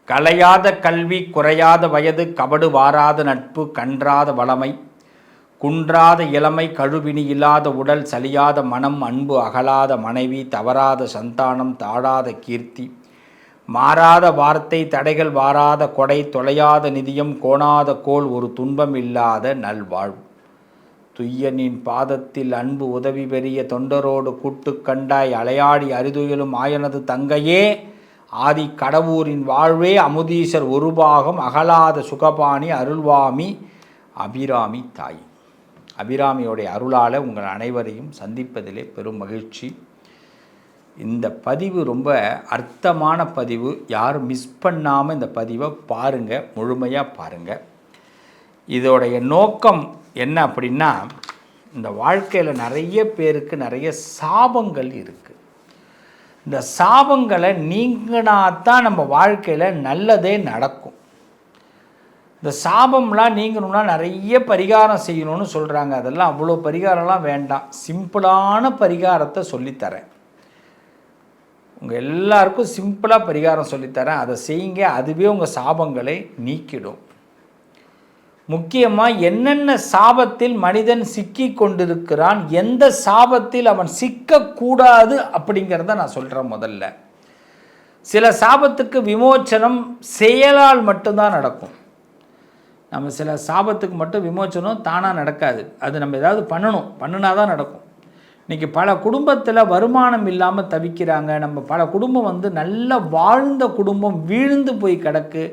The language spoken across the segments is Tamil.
கலையாத கல்வி, குறையாத வயது, கபடு வாராத நட்பு, கன்றாத வளமை, குன்றாத இளமை, கழுவினி இல்லாத உடல், சலியாத மனம், அன்பு அகலாத மனைவி, தவறாத சந்தானம், தாழாத கீர்த்தி, மாறாத வார்த்தை, தடைகள் வாராத கொடை, தொலையாத நிதியம், கோணாத கோல், ஒரு துன்பம் இல்லாத நல்வாழ்வு. துய்யனின் பாதத்தில் அன்பு உதவி பெரிய தொண்டரோடு கூட்டு கண்டாய், அலையாடி அரிதுயிலும் ஆயனது தங்கையே, ஆதி கடவுரின் வாழ்வே, அமுதீசர் ஒரு பாகம், அகலாத சுகபாணி, அருள்வாமி அபிராமி தாய். அபிராமியோடைய அருளால் உங்கள் அனைவரையும் சந்திப்பதிலே பெரும் மகிழ்ச்சி. இந்த பதிவு ரொம்ப அர்த்தமான பதிவு. யாரும் மிஸ் பண்ணாமல் இந்த பதிவை பாருங்கள், முழுமையாக பாருங்கள். இதோடைய நோக்கம் என்ன அப்படின்னா, இந்த வாழ்க்கையில் நிறைய பேருக்கு நிறைய சாபங்கள் இருக்குது. இந்த சாபங்களை நீங்கினாத்தான் நம்ம வாழ்க்கையில் நல்லதே நடக்கும். இந்த சாபம்லாம் நீங்கணும்னா நிறைய பரிகாரம் செய்யணும்னு சொல்கிறாங்க. அதெல்லாம் அவ்வளோ பரிகாரம்லாம் வேண்டாம். சிம்பிளான பரிகாரத்தை சொல்லித்தரேன். உங்கள் எல்லாருக்கும் சிம்பிளாக பரிகாரம் சொல்லித்தரேன். அதை செய்யுங்க. அதுவே உங்கள் சாபங்களை நீக்கிடும். முக்கியமாக என்னென்ன சாபத்தில் மனிதன் சிக்கி கொண்டிருக்கிறான், எந்த சாபத்தில் அவன் சிக்கக்கூடாது அப்படிங்கிறத நான் சொல்கிறேன். முதல்ல சில சாபத்துக்கு விமோச்சனம் செயலால் மட்டும்தான் நடக்கும். நம்ம சில சாபத்துக்கு மட்டும் விமோச்சனம் தானாக நடக்காது. அது நம்ம ஏதாவது பண்ணினா தான் நடக்கும். இன்றைக்கி பல குடும்பத்தில் வருமானம் இல்லாமல் தவிக்கிறாங்க. நம்ம பல குடும்பம் நல்ல வாழ்ந்த குடும்பம் வீழ்ந்து போய் கிடக்கு.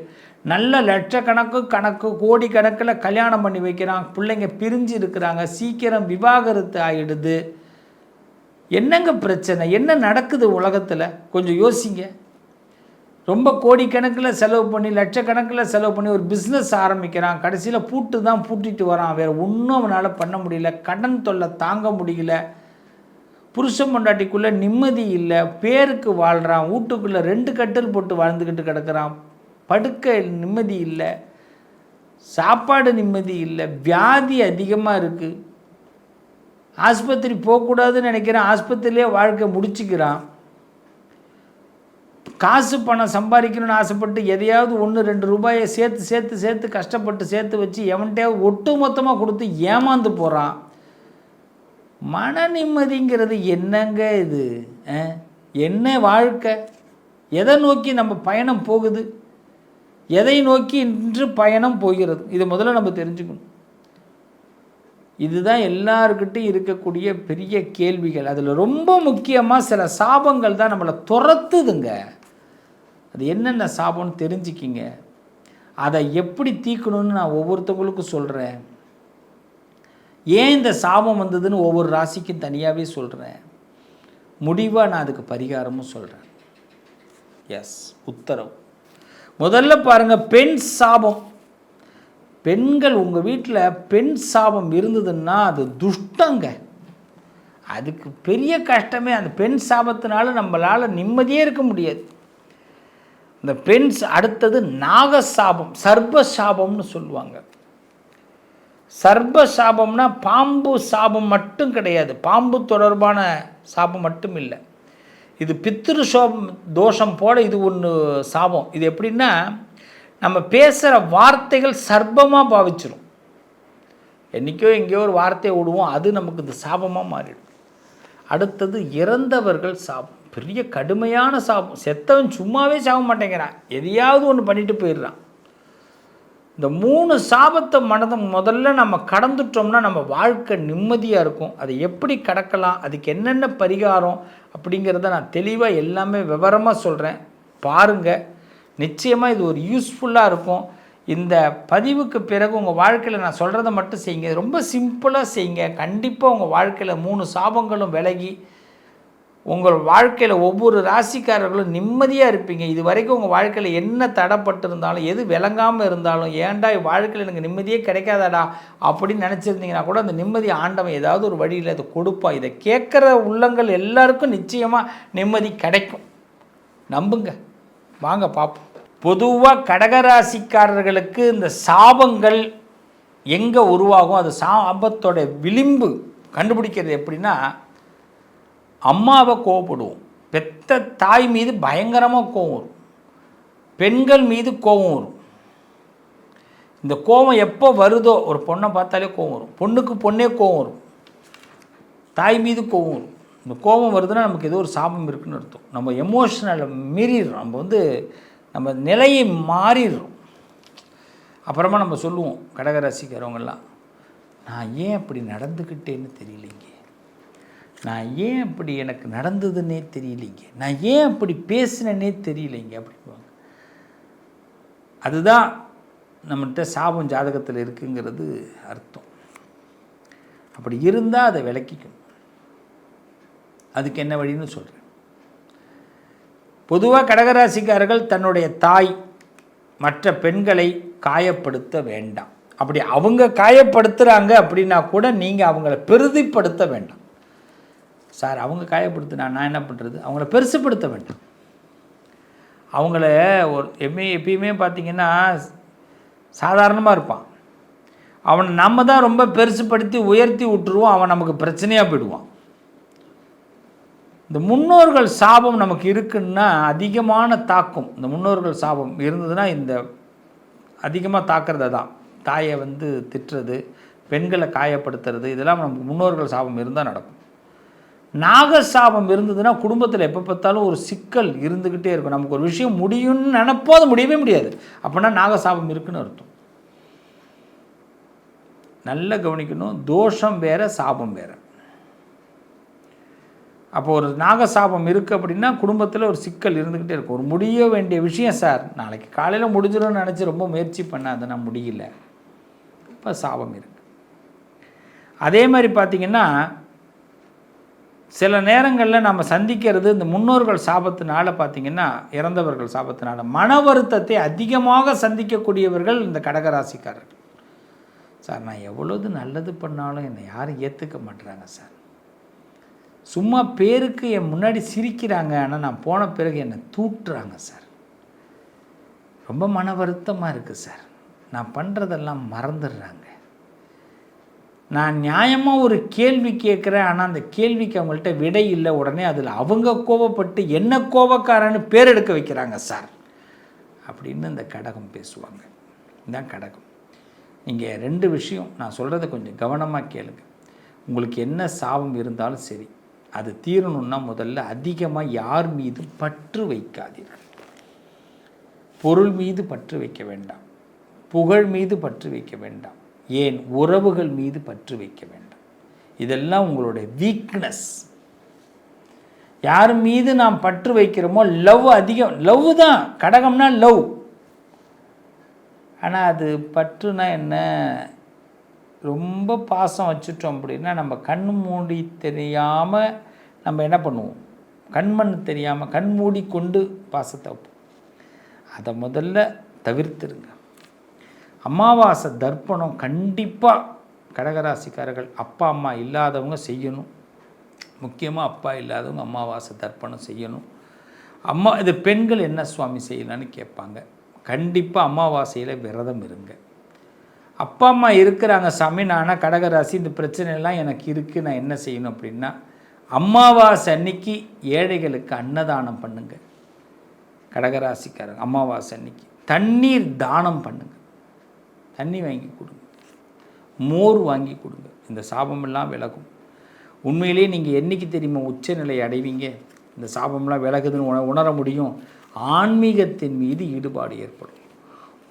நல்ல லட்சக்கணக்கு கோடி கணக்கில் கல்யாணம் பண்ணி வைக்கிறாங்க. பிள்ளைங்க பிரிஞ்சு இருக்கிறாங்க. சீக்கிரம் விவாகரத்து ஆகிடுது. என்னங்க பிரச்சனை? என்ன நடக்குது உலகத்தில்? கொஞ்சம் யோசிங்க. ரொம்ப கோடிக்கணக்கில் செலவு பண்ணி, லட்சக்கணக்கில் செலவு பண்ணி ஒரு பிஸ்னஸ் ஆரம்பிக்கிறான். கடைசியில் பூட்டிட்டு வரான். வேறு ஒன்றும் அவனால் பண்ண முடியல. கடன் தொல்லை தாங்க முடியல. புருஷன் பொண்டாட்டிக்குள்ளே நிம்மதி இல்லை. பேருக்கு வாழ்கிறான். வீட்டுக்குள்ளே 2 கட்டில் போட்டு வாழ்ந்துக்கிட்டு கிடக்கிறான். படுக்க நிம்மதி இல்லை, சாப்பாடு நிம்மதி இல்லை, வியாதி அதிகமாக இருக்குது. ஆஸ்பத்திரி போகக்கூடாதுன்னு நினைக்கிறான். ஆஸ்பத்திரியிலே வாழ்க்கை முடிச்சுக்கிறான். காசு பணம் சம்பாதிக்கணும்னு ஆசைப்பட்டு எதையாவது 1-2 ரூபாயை சேர்த்து கஷ்டப்பட்டு சேர்த்து வச்சு எவன்கிட்டையாவது ஒட்டு மொத்தமாக கொடுத்து ஏமாந்து போகிறான். மன நிம்மதிங்கிறது என்னங்க இது? என்ன வாழ்க்கை? எதை நோக்கி நம்ம பயணம் போகுது? எதை நோக்கி இன்று பயணம் போகிறது? இதை முதல்ல நம்ம தெரிஞ்சுக்கணும். இதுதான் எல்லாருக்கிட்டையும் இருக்கக்கூடிய பெரிய கேள்விகள். அதில் ரொம்ப முக்கியமாக சில சாபங்கள் தான் நம்மளை துரத்துதுங்க. அது என்னென்ன சாபம்னு தெரிஞ்சுக்கிங்க. அதை எப்படி தீக்கணும்னு நான் ஒவ்வொருத்தவங்களுக்கும் சொல்கிறேன். ஏன் இந்த சாபம் வந்ததுன்னு ஒவ்வொரு ராசிக்கும் தனியாகவே சொல்கிறேன். முடிவாக நான் அதுக்கு பரிகாரமும் சொல்கிறேன். எஸ், உத்தரவு. முதல்ல பாருங்கள், பெண் சாபம். பெண்கள் உங்கள் வீட்டில் பெண் சாபம் இருந்ததுன்னா அது துஷ்டங்க. அதுக்கு பெரிய கஷ்டமே அந்த பெண் சாபத்தினால நம்மளால் நிம்மதியே இருக்க முடியாது. இந்த பெண் அடுத்தது நாகசாபம், சர்ப சாபம்னு சொல்லுவாங்க. சர்ப சாபம்னா பாம்பு சாபம் மட்டும் கிடையாது. பாம்பு தொடர்பான சாபம் மட்டும் இல்லை. இது பித்ரு தோஷம் போல இது ஒன்று சாபம். இது எப்படின்னா, நம்ம பேசுகிற வார்த்தைகள் சர்ப்பமாக பாவிச்சிடும். என்றைக்கோ எங்கேயோ ஒரு வார்த்தையை விடுவோம், அது நமக்கு இந்த சாபமாக மாறிடும். அடுத்தது இறந்தவர்கள் சாபம். பெரிய கடுமையான சாபம். செத்தவன் சும்மாவே சாக மாட்டேங்கிறான், எதையாவது ஒன்று பண்ணிட்டு போயிடுறான். இந்த 3 சாபத்தை முதல்ல நம்ம கடந்துட்டோம்னா நம்ம வாழ்க்கை நிம்மதியாக இருக்கும். அதை எப்படி கடக்கலாம், அதுக்கு என்னென்ன பரிகாரம் அப்படிங்கிறத நான் தெளிவாக எல்லாமே விவரமாக சொல்கிறேன். பாருங்கள், நிச்சயமாக இது ஒரு யூஸ்ஃபுல்லாக இருக்கும். இந்த பதிவுக்கு பிறகு உங்கள் வாழ்க்கையில் நான் சொல்கிறத மட்டும் செய்யுங்க. ரொம்ப சிம்பிளாக செய்யுங்க. கண்டிப்பாக உங்கள் வாழ்க்கையில் 3 சாபங்களும் விலகி உங்கள் வாழ்க்கையில் ஒவ்வொரு ராசிக்காரர்களும் நிம்மதியாக இருப்பீங்க. இது வரைக்கும் உங்கள் வாழ்க்கையில் என்ன தடைப்பட்டிருந்தாலும், எது விளங்காமல் இருந்தாலும், ஏன்டா வாழ்க்கையில் எனக்கு நிம்மதியே கிடைக்காதாடா அப்படின்னு நினச்சிருந்தீங்கன்னா கூட அந்த நிம்மதி ஆண்டவன் ஏதாவது ஒரு வழியில் அதை கொடுப்பான். இதை கேட்குற உள்ளங்கள் எல்லாருக்கும் நிச்சயமாக நிம்மதி கிடைக்கும். நம்புங்க. வாங்க பார்ப்போம். பொதுவாக கடகராசிக்காரர்களுக்கு இந்த சாபங்கள் எங்கே உருவாகும், அது சாபத்தோட விளிம்பு கண்டுபிடிக்கிறது எப்படின்னா, அம்மாவை கோவப்படுவோம். பெத்த தாய் மீது பயங்கரமாக கோவம் வரும். பெண்கள் மீது கோபம் வரும். இந்த கோபம் எப்போ வருதோ, ஒரு பொண்ணை பார்த்தாலே கோபம் வரும். பொண்ணுக்கு பொண்ணே கோபம் வரும். தாய் மீது கோபம் வரும். இந்த கோபம் வருதுன்னா நமக்கு ஏதோ ஒரு சாபம் இருக்குதுன்னு அர்த்தம். நம்ம எமோஷனலை மீறிடுறோம். நம்ம நிலையை மாறிடுறோம். அப்புறமா நம்ம சொல்லுவோம், கடகராசிக்காரவங்கெல்லாம், நான் ஏன் அப்படி நடந்துக்கிட்டேன்னு தெரியலைங்க, நான் ஏன் அப்படி எனக்கு நடந்ததுன்னே தெரியலைங்க, நான் ஏன் அப்படி பேசினேன்னே தெரியலைங்க அப்படின்வாங்க. அதுதான் நம்மகிட்ட சாபம் ஜாதகத்தில் இருக்குங்கிறது அர்த்தம். அப்படி இருந்தால் அதை விளக்கிக்கணும். அதுக்கு என்ன வழின்னு சொல்கிறேன். பொதுவாக கடகராசிக்காரர்கள் தன்னுடைய தாய் மற்ற பெண்களை காயப்படுத்த வேண்டாம். அப்படி அவங்க காயப்படுத்துகிறாங்க அப்படின்னா கூட நீங்கள் அவங்கள பெரிதிப்படுத்த வேண்டாம். சார் அவங்க காயப்படுத்தினா நான் என்ன பண்ணுறது? அவங்கள பெருசுப்படுத்த வேண்டாம். அவங்கள ஒரு எப்பயுமே பார்த்திங்கன்னா சாதாரணமாக இருப்பான். அவனை நம்ம தான் ரொம்ப பெருசுப்படுத்தி உயர்த்தி விட்டுருவோம். அவன் நமக்கு பிரச்சனையாக போயிடுவான். இந்த முன்னோர்கள் சாபம் நமக்கு இருக்குன்னா அதிகமான தாக்கும். இந்த முன்னோர்கள் சாபம் இருந்ததுன்னா இந்த அதிகமாக தாக்குறது தான். தாயை திட்டுறது, பெண்களை காயப்படுத்துறது, இதெல்லாம் நமக்கு முன்னோர்கள் சாபம் இருந்தால் நடக்கும். நாகசாபம் இருந்ததுன்னா குடும்பத்தில் எப்போ பார்த்தாலும் ஒரு சிக்கல் இருந்துக்கிட்டே இருக்கும். நமக்கு ஒரு விஷயம் முடியும்னு நினைப்போது முடியவே முடியாது. அப்படின்னா நாகசாபம் இருக்குன்னு அர்த்தம். நல்லா கவனிக்கணும். தோஷம் வேறு, சாபம் வேறு. அப்போ ஒரு நாகசாபம் இருக்குது அப்படின்னா குடும்பத்தில் ஒரு சிக்கல் இருந்துக்கிட்டே இருக்கும். ஒரு முடிய வேண்டிய விஷயம், சார் நாளைக்கு காலையில் முடிஞ்சிடும்னு நினச்சி ரொம்ப முயற்சி பண்ண அதை நான் முடியல, இப்போ சாபம் இருக்குது. அதே மாதிரி பார்த்திங்கன்னா சில நேரங்களில் நம்ம சந்திக்கிறது இந்த முன்னோர்கள் சாபத்தினால பார்த்திங்கன்னா, இறந்தவர்கள் சாபத்தினால மன வருத்தத்தை அதிகமாக சந்திக்கக்கூடியவர்கள் இந்த கடகராசிக்காரர்கள். சார் நான் எவ்வளவு நல்லது பண்ணாலும் என்னை யாரும் ஏற்றுக்க மாட்டுறாங்க சார். சும்மா பேருக்கு என் முன்னாடி சிரிக்கிறாங்க, ஆனால் நான் போன பிறகு என்னை தூட்டுறாங்க சார். ரொம்ப மன வருத்தமாக இருக்குது சார். நான் பண்ணுறதெல்லாம் மறந்துடுறாங்க. நான் நியாயமாக ஒரு கேள்வி கேட்குறேன், ஆனால் அந்த கேள்விக்கு அவங்கள்ட்ட விடை இல்லை. உடனே அதில் அவங்க கோபப்பட்டு என்ன கோபக்காரன்னு பேர் எடுக்க வைக்கிறாங்க சார் அப்படின்னு இந்த கடகம் பேசுவாங்க. இதுதான் கடகம். நீங்கள் 2 விஷயம் நான் சொல்கிறத கொஞ்சம் கவனமாக கேளுங்க. உங்களுக்கு என்ன சாபம் இருந்தாலும் சரி, அது தீரணுன்னா முதல்ல அதிகமாக யார் மீதும் பற்று வைக்காதீர்கள். பொருள் மீது பற்று வைக்க வேண்டாம், புகழ் மீது பற்று வைக்க வேண்டாம், ஏன் உறவுகள் மீது பற்று வைக்க வேண்டாம். இதெல்லாம் உங்களுடைய வீக்னஸ். யார் மீது நாம் பற்று வைக்கிறோமோ லவ் அதிகம். லவ் தான், கடகம்னா லவ். ஆனால் அது பற்றுனா என்ன, ரொம்ப பாசம் வச்சுட்டோம் அப்படின்னா நம்ம கண் மூடி தெரியாமல் நம்ம என்ன பண்ணுவோம், கண்மண் தெரியாமல் கண் மூடி கொண்டு பாசத்தை வைப்போம். அதை முதல்ல தவிர்த்துருங்க. அமாவாசை தர்ப்பணம் கண்டிப்பாக கடகராசிக்காரர்கள் அப்பா அம்மா இல்லாதவங்க செய்யணும். முக்கியமாக அப்பா இல்லாதவங்க அமாவாசை தர்ப்பணம் செய்யணும். இது பெண்கள் என்ன சுவாமி செய்யலான்னு கேட்பாங்க. கண்டிப்பாக அமாவாசையில் விரதம் இருங்க. அப்பா அம்மா இருக்கிறாங்க சாமி, நானா கடகராசி, இந்த பிரச்சனைலாம் எனக்கு இருக்குது, நான் என்ன செய்யணும் அப்படின்னா, அமாவாசை அன்னைக்கு ஏழைகளுக்கு அன்னதானம் பண்ணுங்க. கடகராசிக்காரங்க அமாவாசை அன்னைக்கு தண்ணீர் தானம் பண்ணுங்க. தண்ணி வாங்கி கொடுங்க, மோர் வாங்கி கொடுங்க. இந்த சாபமெல்லாம் விலகும். உண்மையிலேயே நீங்கள் என்றைக்கு தெரியுமா உச்சநிலை அடைவீங்க, இந்த சாபம்லாம் விலகுதுன்னு உணர முடியும்? ஆன்மீகத்தின் மீது ஈடுபாடு ஏற்படும்,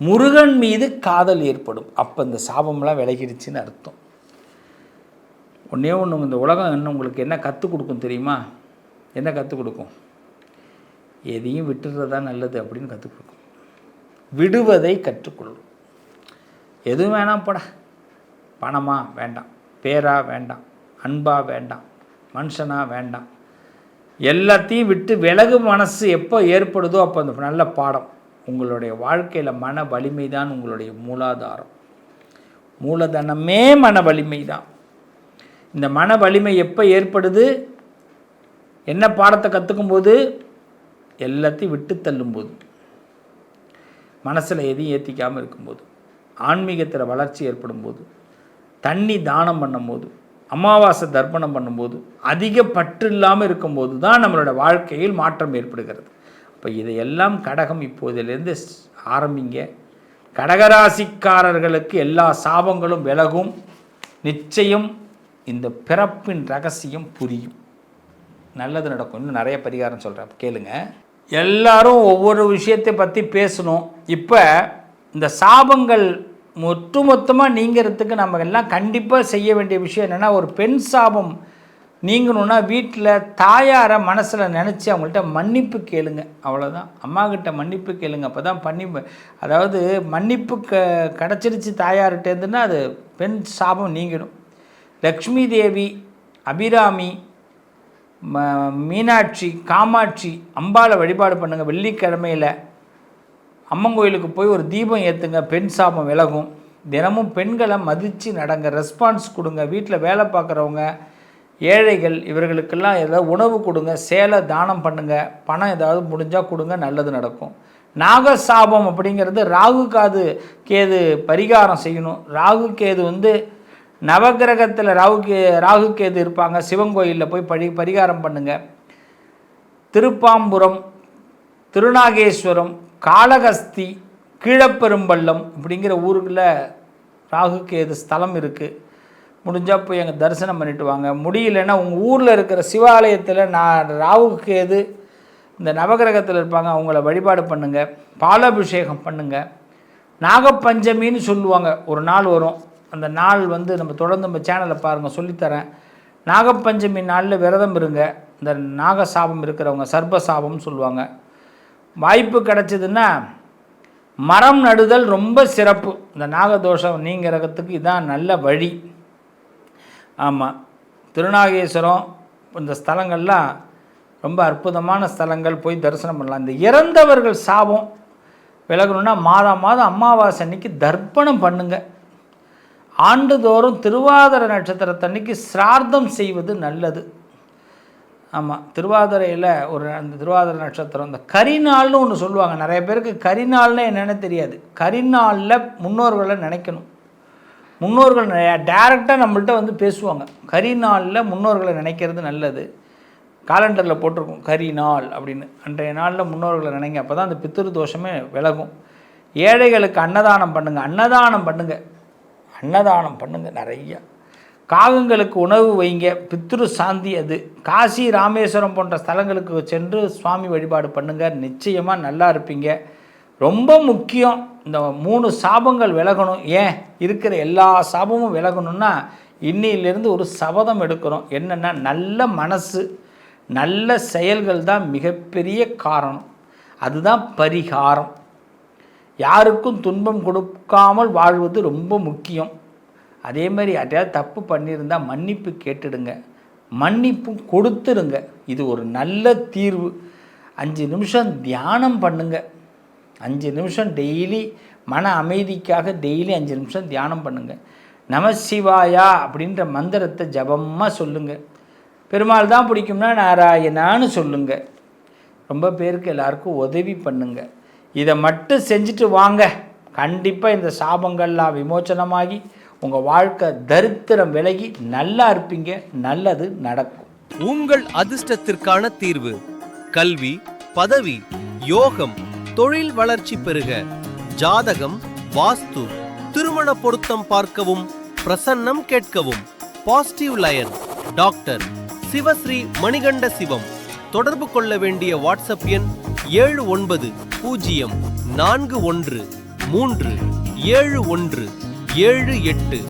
முருகன் மீது காதல் ஏற்படும். அப்போ இந்த சாபம்லாம் விலகிடுச்சின்னு அர்த்தம். ஒன்றே ஒன்று, இந்த உலகம் என்ன உங்களுக்கு என்ன கற்றுக் கொடுக்கும் தெரியுமா? என்ன கற்றுக் கொடுக்கும்? எதையும் விட்டுறதா நல்லது அப்படின்னு கற்றுக் கொடுக்கும். விடுவதை கற்றுக்கொள்ளும். எதுவும் வேணாம் போட, பணமா வேண்டாம், பேரா வேண்டாம், அன்பா வேண்டாம், மனுஷனா வேண்டாம், எல்லாத்தையும் விட்டு விலகு மனசு எப்போ ஏற்படுதோ அப்போ அந்த நல்ல பாடம். உங்களுடைய வாழ்க்கையில் மன வலிமை தான் உங்களுடைய மூலாதாரம். மூலதனமே மன வலிமை தான். இந்த மன வலிமை எப்போ ஏற்படுது? என்ன பாடத்தை கற்றுக்கும்போது? எல்லாத்தையும் விட்டு தள்ளும்போது, மனசில் எதையும் ஏற்றிக்காமல் இருக்கும்போது, ஆன்மீகத்தில் வளர்ச்சி ஏற்படும் போது, தண்ணி தானம் பண்ணும்போது, அமாவாசை தர்ப்பணம் பண்ணும்போது, அதிக பற்று இல்லாமல் இருக்கும்போது தான் நம்மளோட வாழ்க்கையில் மாற்றம் ஏற்படுகிறது. இப்போ இதையெல்லாம் கடகம் இப்போதிலிருந்து ஆரம்பிங்க. கடகராசிக்காரர்களுக்கு எல்லா சாபங்களும் விலகும். நிச்சயம் இந்த பிறப்பின் ரகசியம் புரியும், நல்லது நடக்கும். இன்னும் நிறைய பரிகாரம் சொல்கிறேன், கேளுங்க. எல்லாரும் ஒவ்வொரு விஷயத்தை பற்றி பேசணும். இப்போ இந்த சாபங்கள் மொத்தமாக நீங்கிறதுக்கு நம்ம எல்லாம் கண்டிப்பாக செய்ய வேண்டிய விஷயம் என்னென்னா, ஒரு பெண் சாபம் நீங்கணுன்னா வீட்டில் தாயாரை மனசில் நினச்சி அவங்கள்ட்ட மன்னிப்பு கேளுங்க, அவ்வளோதான். அம்மாக்கிட்ட மன்னிப்பு கேளுங்க, அப்போ தான் அதாவது மன்னிப்பு கிடச்சிருச்சு தாயார்கிட்டேருந்துன்னா அது பெண் சாபம் நீங்கிடும். லக்ஷ்மி தேவி, அபிராமி, மீனாட்சி, காமாட்சி, அம்பாளை வழிபாடு பண்ணுங்கள். வெள்ளிக்கிழமையில் அம்மன் கோயிலுக்கு போய் ஒரு தீபம் ஏற்றுங்க, பெண் சாபம் விலகும். தினமும் பெண்களை மதித்து நடங்க, ரெஸ்பான்ஸ் கொடுங்க. வீட்டில் வேலை பார்க்குறவங்க, ஏழைகள், இவர்களுக்கெல்லாம் ஏதாவது உணவு கொடுங்க, சேலை தானம் பண்ணுங்கள், பணம் ஏதாவது முடிஞ்சால் கொடுங்க, நல்லது நடக்கும். நாகசாபம் அப்படிங்கிறது ராகு கேது பரிகாரம் செய்யணும். ராகு கேது நவகிரகத்தில் ராகு கேது இருப்பாங்க. சிவன் கோயிலில் போய் பரிகாரம் பண்ணுங்கள். திருப்பாம்புரம், திருநாகேஸ்வரம், காளகஸ்தி, கீழப்பெரும்பள்ளம் இப்படிங்கிற ஊருக்குள்ள ராகு கேது ஸ்தலம் இருக்குது. முடிஞ்சால் போய் எங்கள் தரிசனம் பண்ணிட்டு வாங்க. முடியலைன்னா உங்கள் ஊரில் இருக்கிற சிவாலயத்தில் ராகு கேது இந்த நவகிரகத்தில் இருப்பாங்க, அவங்கள வழிபாடு பண்ணுங்கள், பாலாபிஷேகம் பண்ணுங்கள். நாகப்பஞ்சமின்னு சொல்லுவாங்க, ஒரு நாள் வரும். அந்த நாள் நம்ம தொடர்ந்து நம்ம சேனலில் பாருங்கள், சொல்லித்தரேன். நாகப்பஞ்சமி நாளில் விரதம் இருங்க. இந்த நாகசாபம் இருக்கிறவங்க சர்ப்பசாபம்னு சொல்லுவாங்க. வாய்ப்பு கிடச்சிதுன்னா மரம் நடுதல் ரொம்ப சிறப்பு. இந்த நாகதோஷம் நீங்கிறதுக்கு இதான் நல்ல வழி. ஆமாம், திருநாகேஸ்வரம் இந்த ஸ்தலங்கள்லாம் ரொம்ப அற்புதமான ஸ்தலங்கள், போய் தரிசனம் பண்ணலாம். இந்த இறந்தவர்கள் சாபம் விலகணுன்னா மாதம் அமாவாசை அன்னைக்கு தர்ப்பணம் பண்ணுங்க. ஆண்டுதோறும் திருவாதிரை நட்சத்திரத்தன்னைக்கு சிரார்த்தம் செய்வது நல்லது. ஆமாம், திருவாதிரையில் அந்த திருவாதிரை நட்சத்திரம் இந்த கரிநாள்னு ஒன்று சொல்லுவாங்க. நிறைய பேருக்கு கரிநாள்னு என்னென்னு தெரியாது. கரிநாளில் முன்னோர்களை நினைக்கணும். முன்னோர்கள் டைரெக்டாக நம்மள்கிட்ட பேசுவாங்க. கரிநாளில் முன்னோர்களை நினைக்கிறது நல்லது. காலண்டரில் போட்டிருக்கும் கரிநாள் அப்படின்னு. அன்றைய நாளில் முன்னோர்களை நினைங்க, அப்போ தான் அந்த பித்திரு தோஷமே விலகும். ஏழைகளுக்கு அன்னதானம் பண்ணுங்கள். அன்னதானம் பண்ணுங்கள் நிறையா. காகங்களுக்கு உணவு வைங்க, பித்ரு சாந்தி அது. காசி, ராமேஸ்வரம் போன்ற ஸ்தலங்களுக்கு சென்று சுவாமி வழிபாடு பண்ணுங்கள், நிச்சயமாக நல்லா இருப்பீங்க. ரொம்ப முக்கியம், இந்த 3 சாபங்கள் விலகணும். ஏன் இருக்கிற எல்லா சாபமும் விலகணும்னா இன்னிலிருந்து ஒரு சபதம் எடுக்கிறோம். என்னென்னா, நல்ல மனசு, நல்ல செயல்கள் தான் மிகப்பெரிய காரணம். அதுதான் பரிகாரம். யாருக்கும் துன்பம் கொடுக்காமல் வாழ்வது ரொம்ப முக்கியம். அதே மாதிரி யார்ட்டையாவது தப்பு பண்ணியிருந்தால் மன்னிப்பு கேட்டுடுங்க, மன்னிப்பும் கொடுத்துருங்க. இது ஒரு நல்ல தீர்வு. 5 நிமிஷம் தியானம் பண்ணுங்க. 5 நிமிஷம் டெய்லி மன அமைதிக்காக டெய்லி 5 நிமிஷம் தியானம் பண்ணுங்கள். நமசிவாயா அப்படின்ற மந்திரத்தை ஜபமாக சொல்லுங்கள். பெருமாள் தான் பிடிக்கும்னா நாராயணான்னு சொல்லுங்கள். ரொம்ப பேருக்கு எல்லாருக்கும் உதவி பண்ணுங்கள். இதை மட்டும் செஞ்சுட்டு வாங்க, கண்டிப்பாக இந்த சாபங்கள்லாம் விமோச்சனமாகி உங்கள் வாழ்க்கை தரித்திரம் விலகி நல்லா இருப்பீங்க, நல்லது நடக்கும். உங்கள் அதிர்ஷ்டத்திற்கான தீர்வு: கல்வி, பதவி, யோகம், தொழில் வளர்ச்சி பெருக. ஜாதகம், வாஸ்து, திருமண பொருத்தம் பார்க்கவும், பிரசன்னம் கேட்கவும். Positive line doctor Sivasri Manikanda Sivam. தொடர்பு கொள்ள வேண்டிய வாட்ஸ்அப் எண் 7904137178.